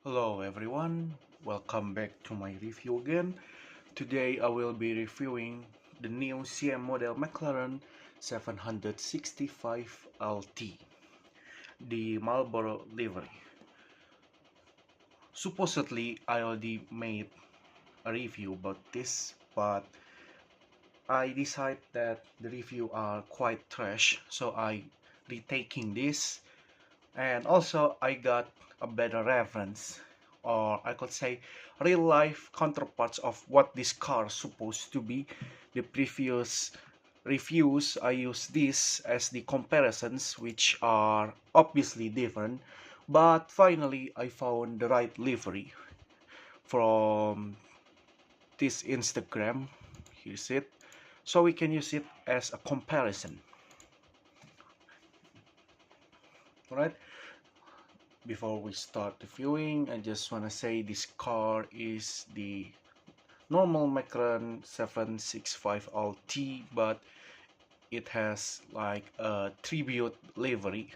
Hello everyone, welcome back to my review again. Today I will be reviewing the new CM model McLaren 765 LT, the Marlboro Livery. Supposedly I already made a review about this, but I decided that the review are quite trash, so I retaking this, and also I got a better reference, or I could say real life counterparts of what this car is supposed to be. The previous reviews I use this as the comparisons, which are obviously different, but finally I found the right livery from this Instagram. Here's it, so we can use it as a comparison. All right, before we start the viewing, I just want to say this car is the normal McLaren 765 LT, but it has like a tribute livery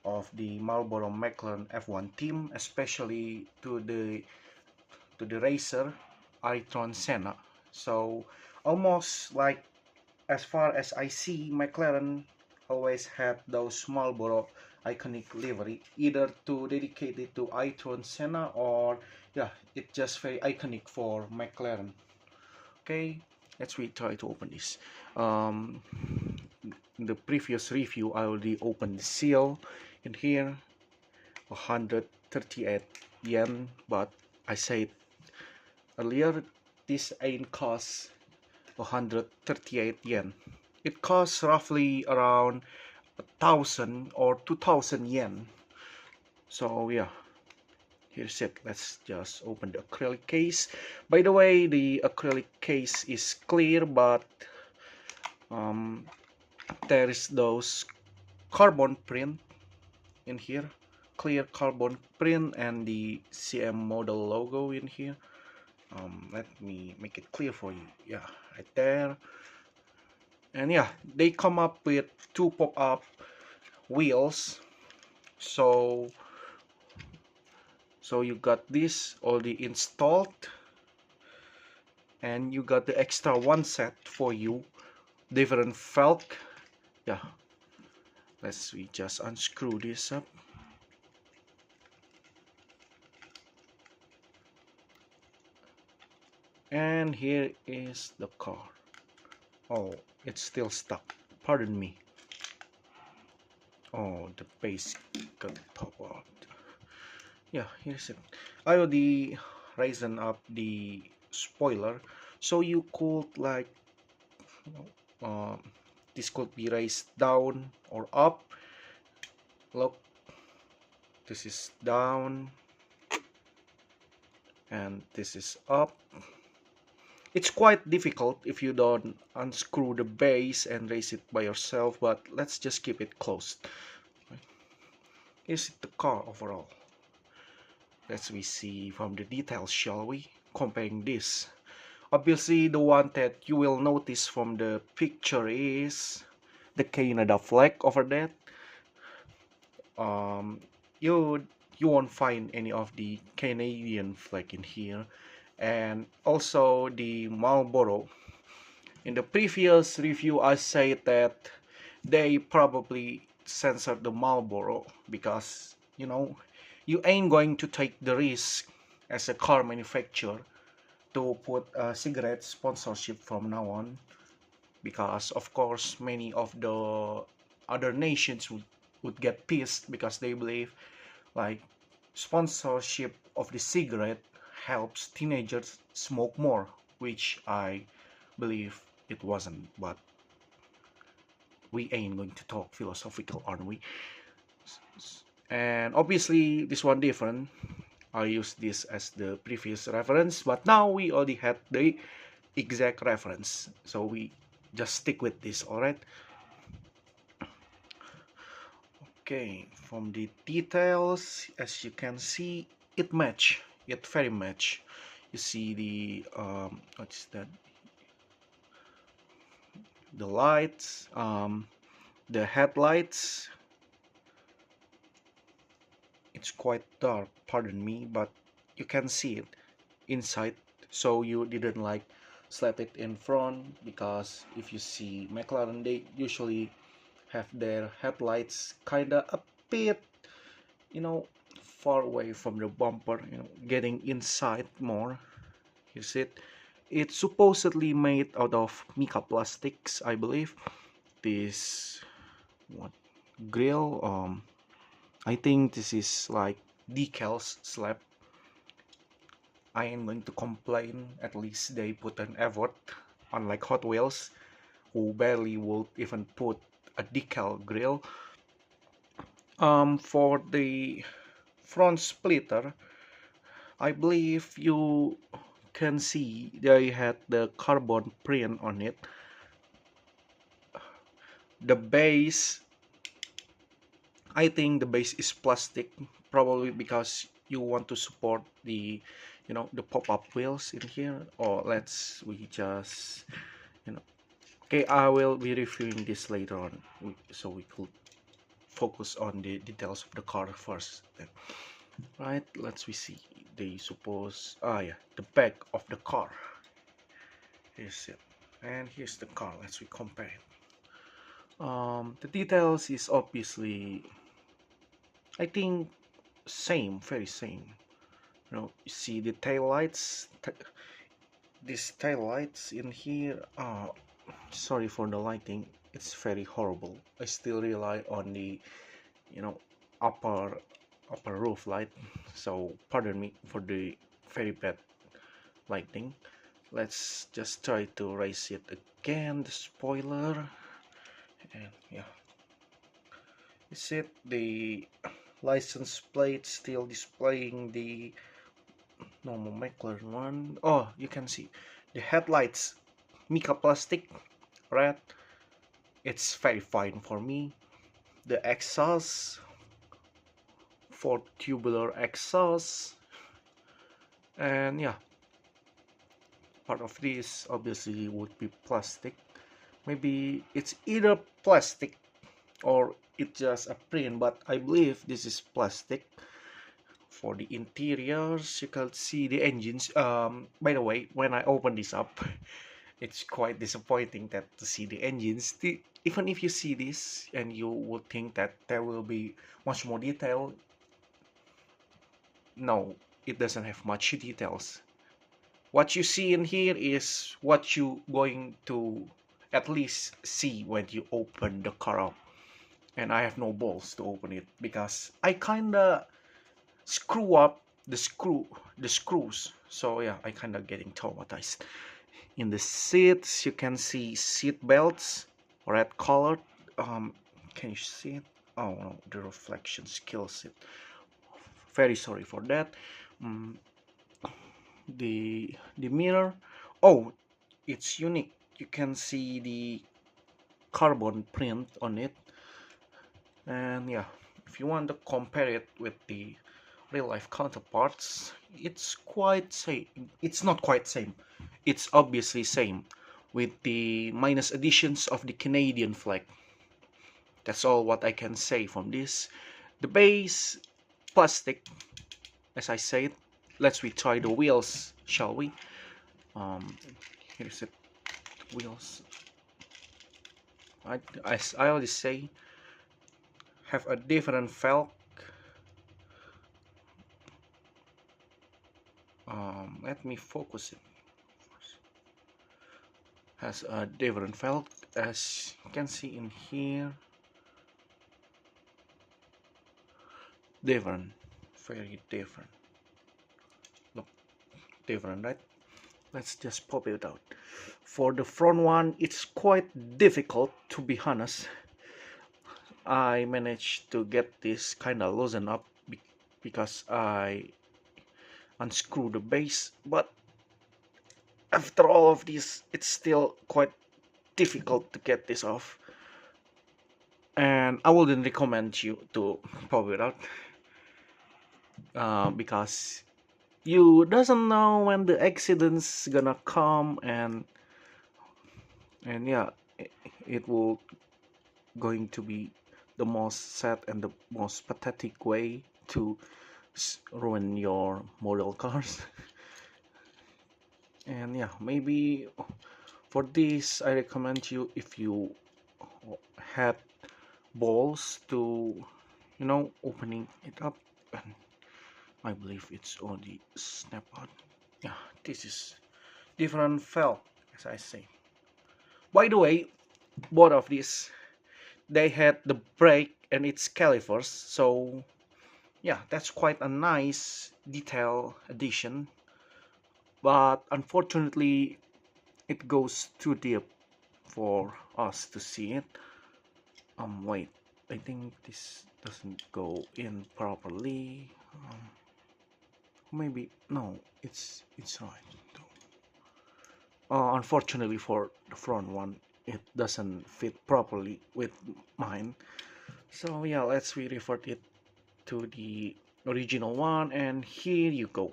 of the Marlboro McLaren F1 team, especially to the racer Ayrton Senna. So almost like, as far as I see, McLaren always had those Marlboro iconic livery, either to dedicate it to Ayrton Senna, or yeah, it's just very iconic for McLaren. Okay, let's try to open this. In the previous review I already opened the seal in here, 138 yen, but I said earlier this ain't cost 138 yen. It costs roughly around 1,000 or 2,000 yen. So yeah, here's it. Let's just open the acrylic case. By the way, the acrylic case is clear, but there is those carbon print in here, clear carbon print, and the CM model logo in here. Let me make it clear for you. Yeah, right there. And yeah, they come up with two pop-up wheels. So you got this already installed, and you got the extra one set for you, different felt. Yeah, we just unscrew this up. And here is the car. Oh, it's still stuck, pardon me. Oh, the base got pop out. Yeah, here's it. I already raised up the spoiler, so you could like, you know, this could be raised down or up. Look, this is down and this is up. It's quite difficult if you don't unscrew the base and raise it by yourself, but let's just keep it closed. Here's the car overall. Let's see from the details, shall we? Comparing this. Obviously, the one that you will notice from the picture is the Canada flag over that. You won't find any of the Canadian flag in here, and also the Marlboro. In the previous review, I said that they probably censored the Marlboro because, you ain't going to take the risk as a car manufacturer to put a cigarette sponsorship from now on, because of course many of the other nations would get pissed because they believe like sponsorship of the cigarette helps teenagers smoke more, which I believe it wasn't. But we ain't going to talk philosophical, aren't we? And obviously this one different. I use this as the previous reference, but now we already had the exact reference, so we just stick with this. All right. Okay, from the details, as you can see, it very match. You see the what's that, the lights, the headlights, it it's quite dark, pardon me, but you can see it inside. So you didn't like slap it in front, because if you see McLaren, they usually have their headlights kinda a bit, you know, far away from the bumper, getting inside more. You see it? It's supposedly made out of mica plastics, I believe. This what grill? I think this is like decals slab. I ain't going to complain. At least they put an effort, unlike Hot Wheels, who barely would even put a decal grill. For the front splitter, I believe you can see they had the carbon print on it. The base, I think the base is plastic, probably because you want to support the, the pop-up wheels in here. Or we just, okay, I will be reviewing this later on, so we could focus on the details of the car first. Right, let's we see. They suppose, yeah, the back of the car. Here's it, and here's the car. Let's we compare it. The details is obviously, I think, same, very same. You see the tail lights. These tail lights in here. Sorry for the lighting. It's very horrible. I still rely on the, upper roof light. So pardon me for the very bad lighting. Let's just try to raise it again. The spoiler, and yeah, is it the license plate still displaying the normal McLaren one? Oh, you can see the headlights, mica plastic, red. It's very fine for me. The exhaust, for tubular exhaust, and yeah, part of this obviously would be plastic. Maybe it's either plastic or it's just a print, but I believe this is plastic. For the interiors, you can see the engines. By the way, when I open this up, it's quite disappointing that to see the engines. Even if you see this and you would think that there will be much more detail, no, it doesn't have much details. What you see in here is what you going to at least see when you open the car up. And I have no balls to open it because I kinda screw up the screws. So yeah, I kinda getting traumatized. In the seats, you can see seat belts, red colored. Can you see it? Oh no, the reflection kills it. Very sorry for that. Mm, the mirror. Oh, it's unique. You can see the carbon print on it. And yeah, if you want to compare it with the real life counterparts, it's quite same. It's not quite same. It's obviously same, with the minus additions of the Canadian flag. That's all what I can say from this. The base plastic, as I said. Let's retry the wheels, shall we? Here's it, wheels. As I always say, have a different felt. Let me focus it. Has a different felt, as you can see in here. Different, very different. Look, different, right? Let's just pop it out. For the front one, it's quite difficult, to be honest. I managed to get this kind of loosened up because I unscrewed the base, but after all of this, it's still quite difficult to get this off. And I wouldn't recommend you to pop it out because you doesn't know when the accident's gonna come, and yeah, it will going to be the most sad and the most pathetic way to ruin your model cars. And yeah, maybe for this I recommend you, if you had balls to, opening it up, and I believe it's already snap out. Yeah, this is different felt, as I say. By the way, both of these, they had the brake and its calipers, so yeah, that's quite a nice detail addition, but unfortunately it goes too deep for us to see it. Wait, I think this doesn't go in properly. Maybe no, it's right. Unfortunately for the front one, it doesn't fit properly with mine. So yeah, let's re-revert it to the original one, and here you go.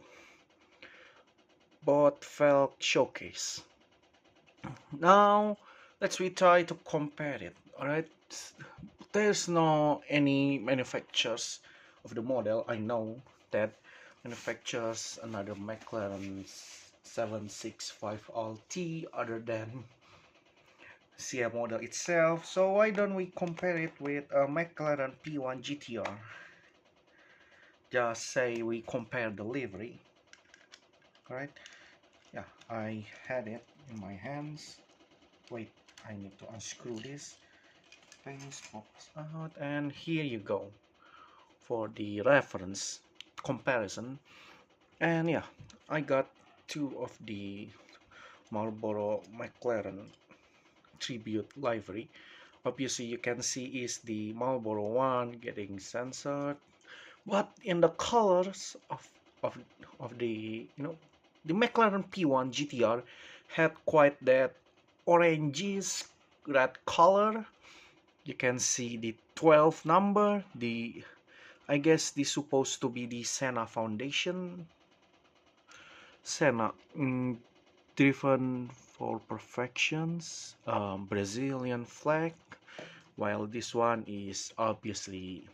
Both felt showcase. Now let's try to compare it. All right, there's no any manufacturers of the model. I know that manufactures another McLaren 765 LT other than CM model itself. So why don't we compare it with a McLaren P1 GTR? Just say we compare the livery. All right. Yeah, I had it in my hands. Wait, I need to unscrew this. Please focus out, and here you go for the reference comparison. And yeah, I got two of the Marlboro McLaren tribute livery. Obviously you can see is the Marlboro one getting censored, but in the colors of of the the McLaren P1 GTR had quite that oranges red color. You can see the 12 number, the I guess this supposed to be the Senna foundation. Senna, driven for perfections, Brazilian flag, while this one is obviously,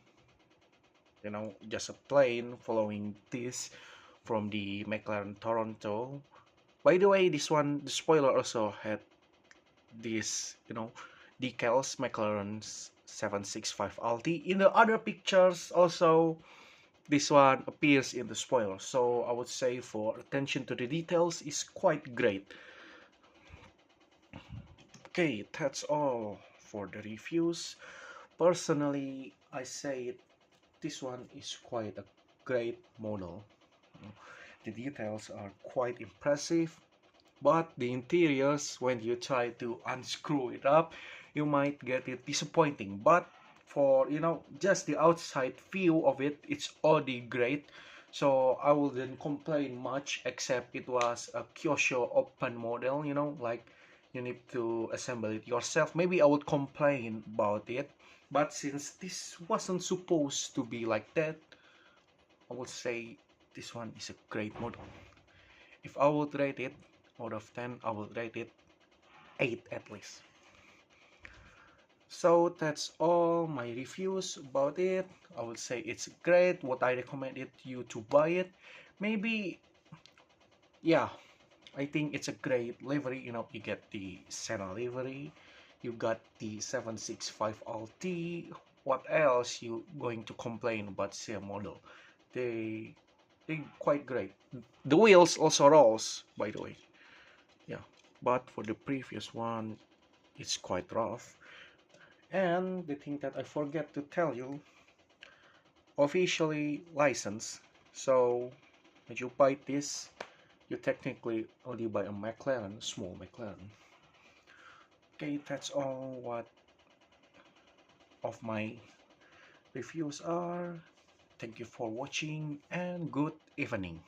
just a plane following this from the McLaren Toronto. By the way, this one, the spoiler also had this, decals, McLaren's 765 LT. In the other pictures also, this one appears in the spoiler. So I would say for attention to the details is quite great. Okay, that's all for the reviews. Personally, I say this one is quite a great model. The details are quite impressive, but the interiors, when you try to unscrew it up, you might get it disappointing. But for just the outside view of it, it's already great. So I wouldn't complain much, except it was a Kyosho open model, like you need to assemble it yourself. Maybe I would complain about it, but since this wasn't supposed to be like that, I would say this one is a great model. If I would rate it out of 10, I would rate it 8 at least. So that's all my reviews about it. I would say it's great. Would I recommend it you to buy it? Maybe, yeah. I think it's a great livery. You get the Senna livery, you got the 765 LT. What else you going to complain about same model? They they quite great. The wheels also rolls, by the way. Yeah, but for the previous one, it's quite rough. And the thing that I forget to tell you, officially licensed. So when you buy this, you technically only buy a McLaren, small McLaren. Okay, that's all what of my reviews are. Thank you for watching and good evening.